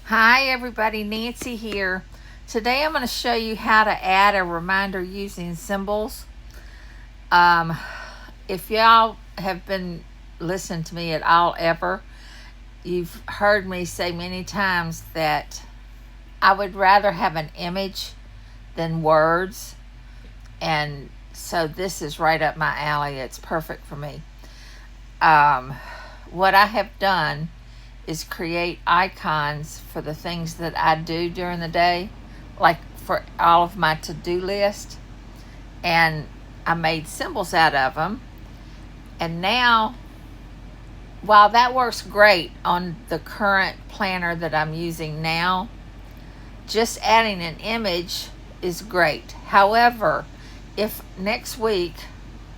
Hi everybody, Nancy here. Today I'm going to show you how to add a reminder using symbols. Um, if y'all have been listening to me at all ever, you've heard me say many times that I would rather have an image than words. And so this is right up my alley. It's perfect for me. Um, what I have done is create icons for the things that I do during the day, like for all of my to do list. And I made symbols out of them. And now, while that works great on the current planner that I'm using now, just adding an image is great. However, if next week,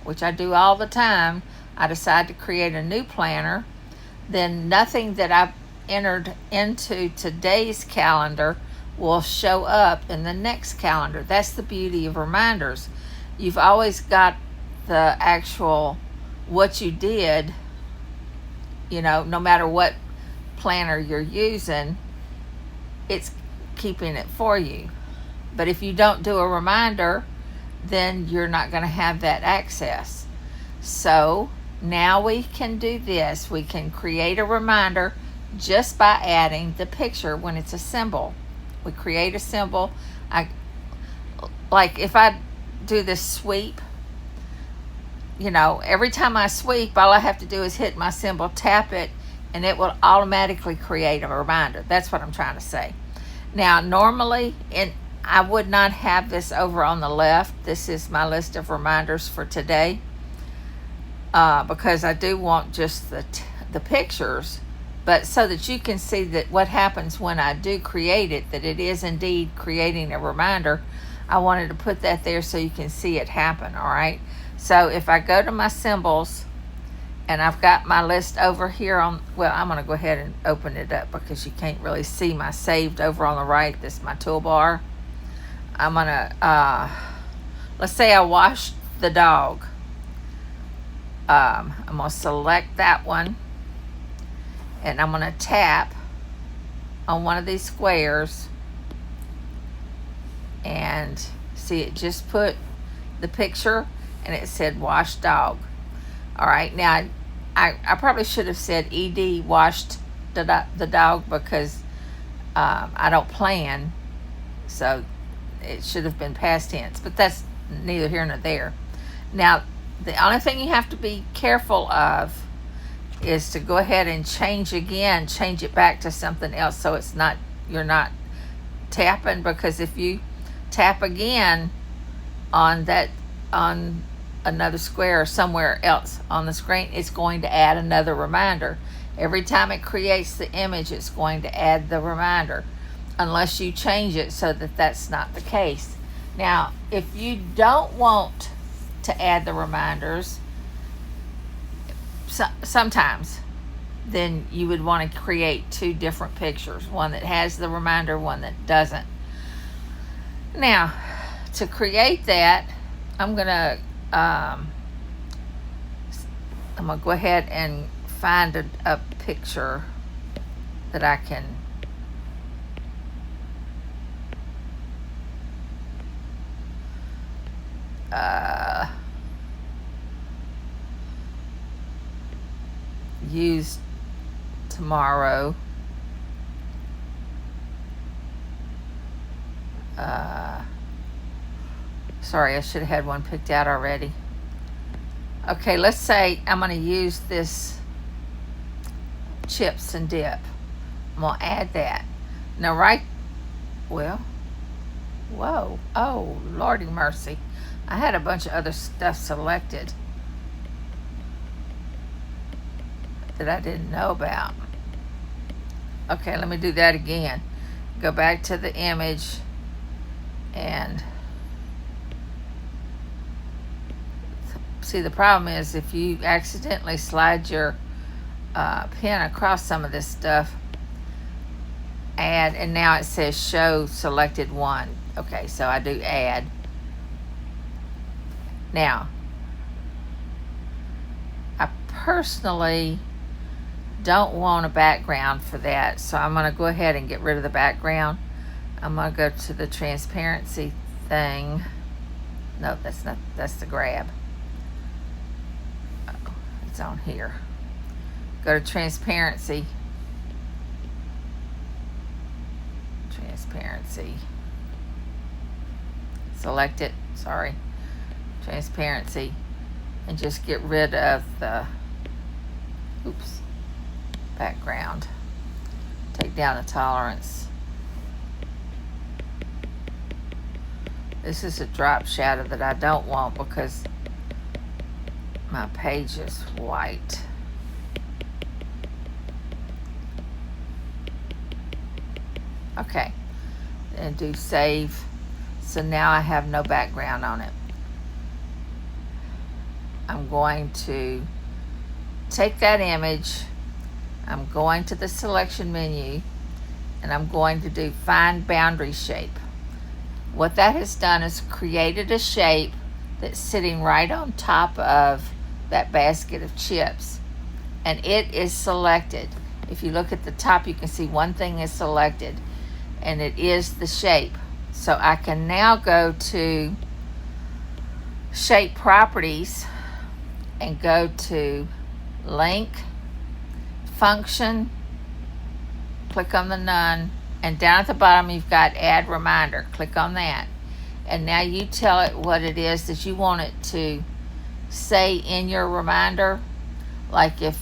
which I do all the time, I decide to create a new planner, then nothing that I've entered into today's calendar will show up in the next calendar. That's the beauty of reminders. You've always got the actual what you did, no matter what planner you're using, it's keeping it for you. But if you don't do a reminder, then you're not going to have that access. So now we can do this. We can create a reminder just by adding the picture when it's a symbol. We create a symbol. Like if I do this sweep, every time I sweep, all I have to do is hit my symbol, tap it, and it will automatically create a reminder. That's what I'm trying to say. Now, normally, I would not have this over on the left. This is my list of reminders for today. Because I do want just the pictures, but so that you can see that what happens when I do create it, that it is indeed creating a reminder. I wanted to put that there so you can see it happen. All right. So if I go to my symbols and I've got my list over here I'm going to go ahead and open it up because you can't really see my saved over on the right. This is my toolbar. I'm going to, let's say I washed the dog. I'm going to select that one and I'm going to tap on one of these squares and see it just put the picture and it said wash dog. All right, now I probably should have said ED washed the dog because I don't plan, so it should have been past tense, but that's neither here nor there. Now, the only thing you have to be careful of is to go ahead and change it back to something else so you're not tapping, because if you tap again on another square or somewhere else on the screen, it's going to add another reminder. Every time it creates the image, it's going to add the reminder, unless you change it so that that's not the case. Now, if you don't want to add the reminders, sometimes then you would want to create two different pictures, one that has the reminder, one that doesn't. Now, to create that, I'm gonna go ahead and find a picture that I can use tomorrow. Sorry, I should have had one picked out already. Okay, let's say I'm going to use this chips and dip. I'm going to add that. Now, whoa, oh, Lordy mercy. I had a bunch of other stuff selected that I didn't know about. Okay, let me do that again. Go back to the image and see, the problem is if you accidentally slide your pen across some of this stuff, add, and now it says show selected one. Okay, so I do add. Now, I personally don't want a background for that, so I'm going to go ahead and get rid of the background. I'm going to go to the transparency thing. No, that's not, that's the grab. Oh, it's on here. Go to transparency. Transparency. Select it, sorry. Transparency. And just get rid of the, oops, background. Take down the tolerance. This is a drop shadow that I don't want because my page is white. Okay, and do save. So now I have no background on it. I'm going to take that image, I'm going to the selection menu, and I'm going to do find boundary shape. What that has done is created a shape that's sitting right on top of that basket of chips, and it is selected. If you look at the top, you can see one thing is selected, and it is the shape. So I can now go to shape properties and go to link, function, click on the none, and down at the bottom you've got add reminder. Click on that, and now you tell it what it is that you want it to say in your reminder. Like, if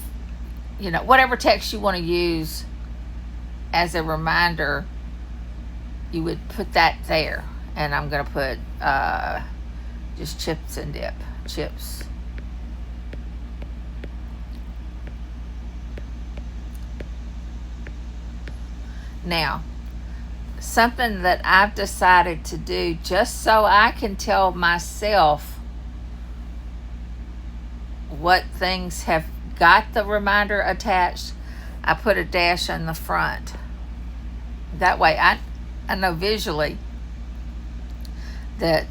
you know, whatever text you want to use as a reminder, you would put that there. And I'm going to put just chips and dip. Chips. Now, something that I've decided to do just so I can tell myself what things have got the reminder attached, I put a dash on the front. That way I know visually that,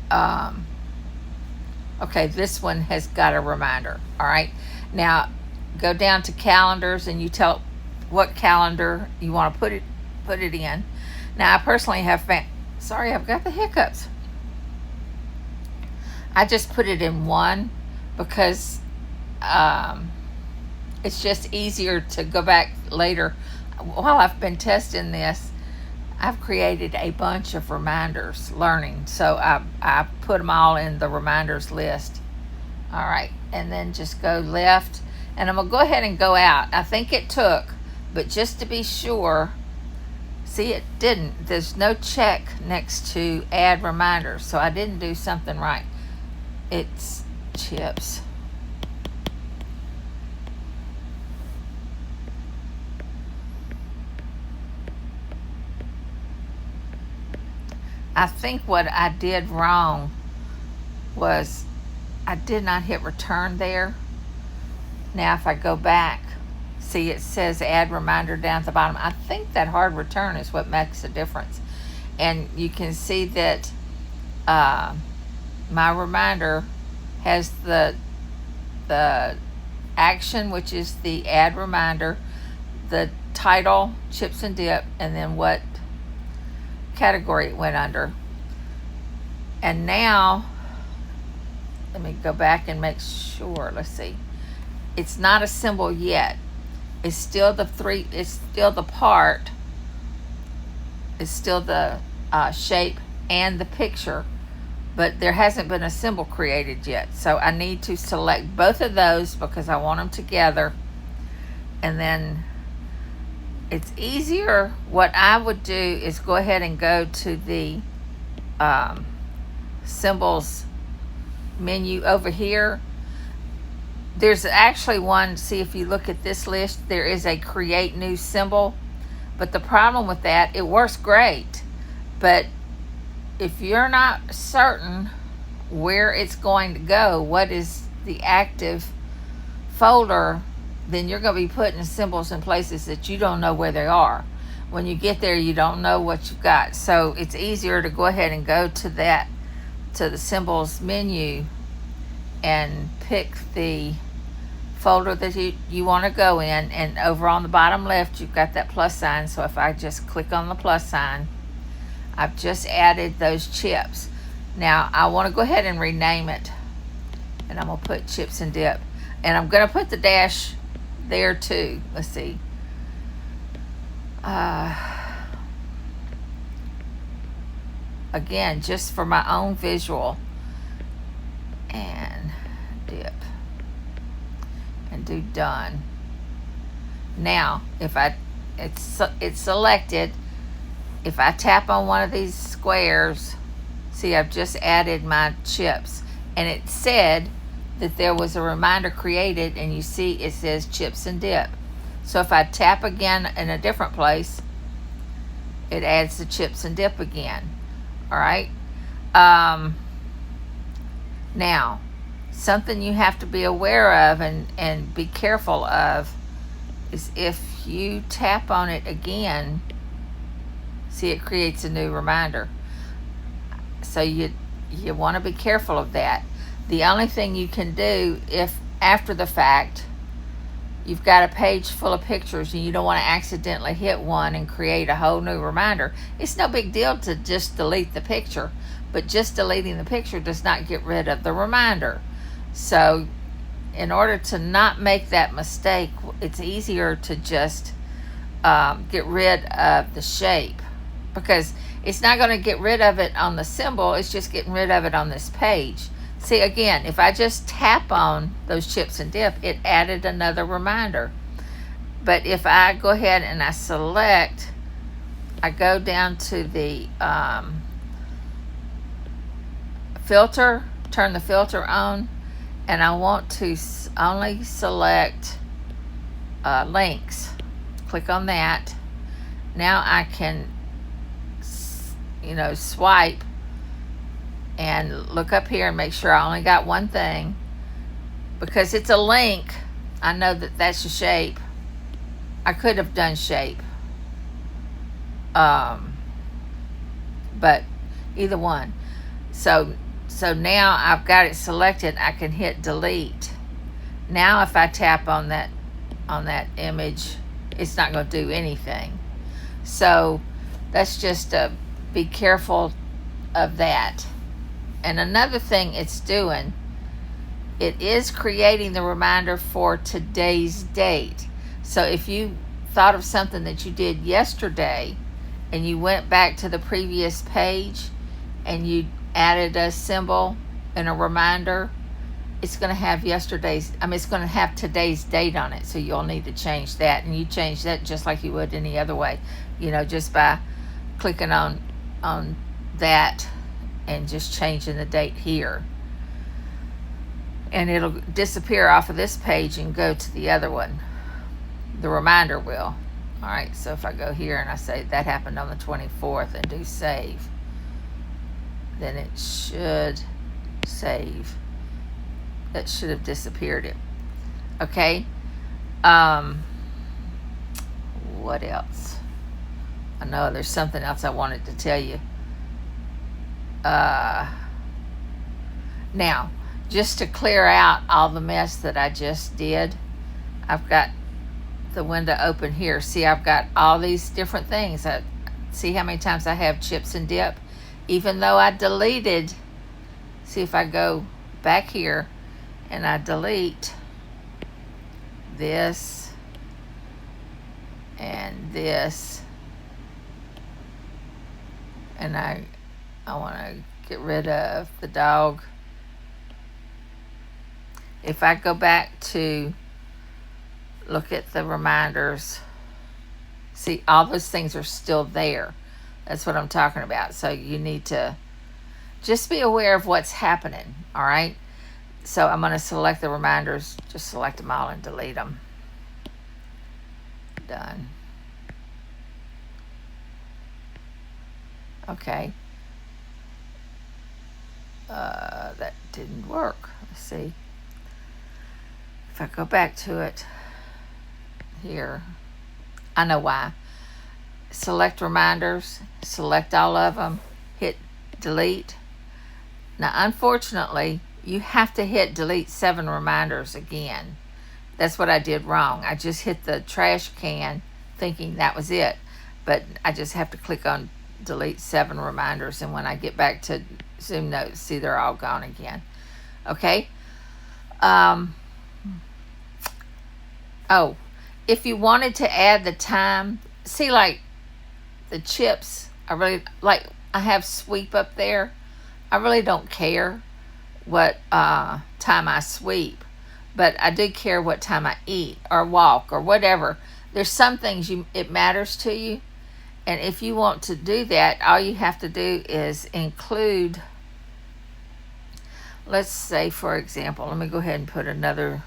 okay, this one has got a reminder. All right. Now, go down to calendars and you tell what calendar you want to put it in. Now, I personally have sorry, I've got the hiccups. I just put it in one because it's just easier to go back later. While I've been testing this, I've created a bunch of reminders learning, so I put them all in the reminders list. All right, and then just go left, and I'm gonna go ahead and go out. I think it took, but just to be sure, see, it didn't. There's no check next to add reminders, so I didn't do something right. It's chips. I think what I did wrong was I did not hit return there. Now if I go back, see it says add reminder down at the bottom. I think that hard return is what makes a difference. And you can see that my reminder has the action, which is the add reminder, the title, chips and dip, and then what category it went under. And now let me go back and make sure. Let's see, it's not a symbol yet. It's still the it's still the part, it's still the shape and the picture, but there hasn't been a symbol created yet. So I need to select both of those because I want them together. And then it's easier. What I would do is go ahead and go to the symbols menu over here. There's actually one, see if you look at this list, there is a create new symbol. But the problem with that, it works great. But if you're not certain where it's going to go, what is the active folder, then you're going to be putting symbols in places that you don't know where they are. When you get there, you don't know what you've got. So it's easier to go ahead and go to that, to the symbols menu, and pick the folder that you want to go in, and over on the bottom left you've got that plus sign. So if I just click on the plus sign, I've just added those chips. Now I want to go ahead and rename it, and I'm going to put chips and dip, and I'm going to put the dash there too. Let's see. Again, just for my own visual, and dip, and do done. Now if it's selected, if I tap on one of these squares, see, I've just added my chips, and it said that there was a reminder created, and you see it says chips and dip. So if I tap again in a different place, it adds the chips and dip again. All right. Now, something you have to be aware of and be careful of is if you tap on it again, see, it creates a new reminder. So you want to be careful of that. The only thing you can do, if after the fact you've got a page full of pictures and you don't want to accidentally hit one and create a whole new reminder, it's no big deal to just delete the picture, but just deleting the picture does not get rid of the reminder. So in order to not make that mistake, it's easier to just get rid of the shape, because it's not going to get rid of it on the symbol, it's just getting rid of it on this page. See, again, if I just tap on those chips and dip, it added another reminder. But if I go ahead and I select, I go down to the filter, turn the filter on, and I want to only select links. Click on that. Now I can, swipe and look up here and make sure I only got one thing. Because it's a link, I know that that's a shape. I could have done shape, but either one. So now I've got it selected. I can hit delete. Now if I tap on that image, it's not going to do anything. So that's just be careful of that. And another thing it's doing, it is creating the reminder for today's date. So if you thought of something that you did yesterday and you went back to the previous page and you added a symbol and a reminder, it's going to have it's going to have today's date on it. So you'll need to change that, and you change that just like you would any other way, just by clicking on that and just changing the date here, and it'll disappear off of this page and go to the other one. The reminder will. All right, so if I go here and I say that happened on the 24th and do save, then it should save. That should have disappeared it. Okay. What else? I know there's something else I wanted to tell you. Now, just to clear out all the mess that I just did, I've got the window open here. See, I've got all these different things. See how many times I have chips and dip? Even though I deleted, see, if I go back here and I delete this and this, and I want to get rid of the dog. If I go back to look at the reminders, see, all those things are still there. That's what I'm talking about. So you need to just be aware of what's happening, all right? So I'm going to select the reminders, just select them all and delete them. Done. Okay. That didn't work. Let's see. If I go back to it here, I know why. Select reminders, select all of them, hit delete. Now, unfortunately, you have to hit delete 7 reminders again That's what I did wrong. I just hit the trash can thinking that was it. But I just have to click on delete 7 reminders, and when I get back to Zoom Notes, see they're all gone again. Okay. Oh, if you wanted to add the time, see, like the chips, I really like, I have sweep up there. I really don't care what time I sweep, but I do care what time I eat or walk or whatever. There's some things it matters to you, and if you want to do that, all you have to do is include, let's say for example, let me go ahead and put another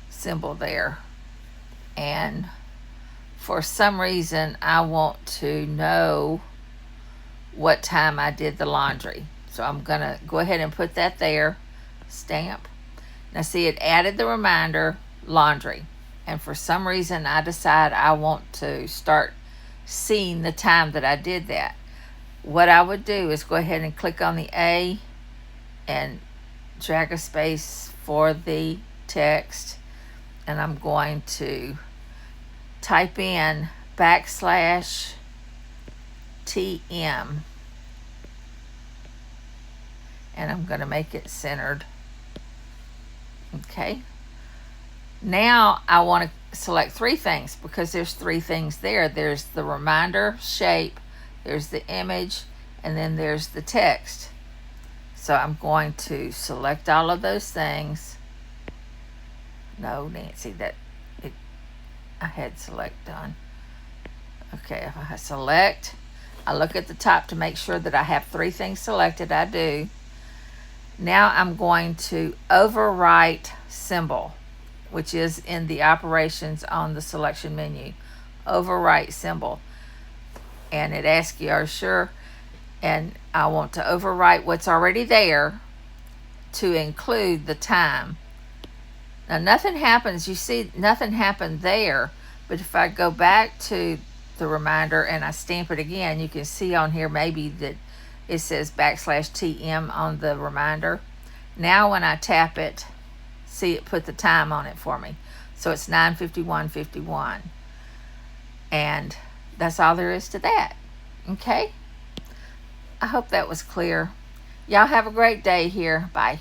symbol there, and for some reason I want to know what time I did the laundry. So I'm gonna go ahead and put that there, stamp. Now see, it added the reminder, laundry. And for some reason I decide I want to start seeing the time that I did that. What I would do is go ahead and click on the A and drag a space for the text, and I'm going to type in \TM, and I'm going to make it centered. Okay. Now I want to select 3 things because there's 3 things there. There's the reminder shape, there's the image, and then there's the text. So I'm going to select all of those things. No, Nancy, I had select done. Okay, if I select, I look at the top to make sure that I have 3 things selected. I do. Now I'm going to overwrite symbol, which is in the operations on the selection menu. Overwrite symbol. And it asks you, are you sure? And I want to overwrite what's already there to include the time. Now nothing happens, you see nothing happened there, but if I go back to the reminder and I stamp it again, you can see on here maybe that it says \TM on the reminder. Now when I tap it, see it put the time on it for me. So it's 9:51:51. And that's all there is to that. Okay? I hope that was clear. Y'all have a great day here. Bye.